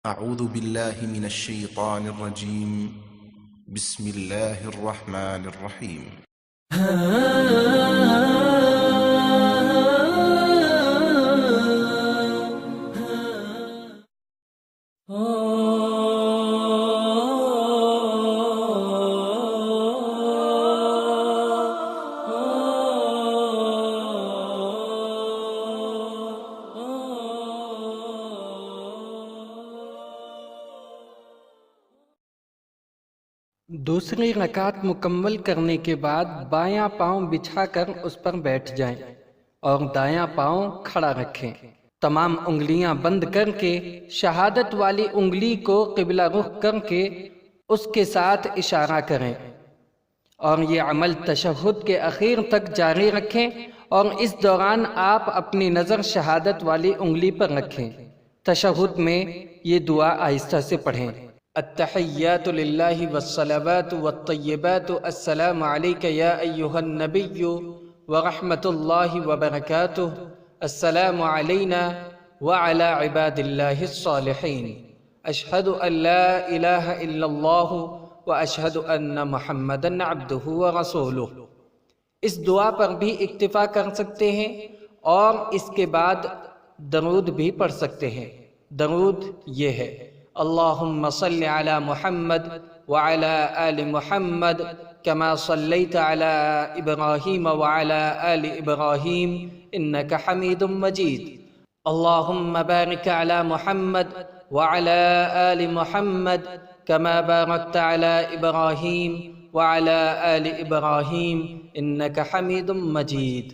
أعوذ بالله من الشيطان الرجيم. بسم الله الرحمن الرحيم. دوسری رکعت مکمل کرنے کے بعد بایاں پاؤں بچھا کر اس پر بیٹھ جائیں اور دایاں پاؤں کھڑا رکھیں۔ تمام انگلیاں بند کر کے شہادت والی انگلی کو قبلہ رخ کر کے اس کے ساتھ اشارہ کریں، اور یہ عمل تشہد کے اخیر تک جاری رکھیں، اور اس دوران آپ اپنی نظر شہادت والی انگلی پر رکھیں۔ تشہد میں یہ دعا آہستہ سے پڑھیں۔ التحیات للہ والصلوات والطیبات السلام علیک یا ایہا النبی ورحمۃ اللہ وبرکاتہ، السلام علینا وعلی عباد اللہ الصالحین، اشہد ان لا الہ الا اللہ واشہد ان محمدا عبدہ ورسولہ۔ اس دعا پر بھی اکتفا کر سکتے ہیں، اور اس کے بعد درود بھی پڑھ سکتے ہیں۔ درود یہ ہے: اللہم صل علی محمد وعلی آل محمد کما صلیت علی ابراہیم وعلی آل ابراہیم انک حمید مجید۔ اللہم بارک علی محمد وعلی آل محمد کما بارکت علی ابراہیم وعلی آل ابراہیم انک حمید مجید۔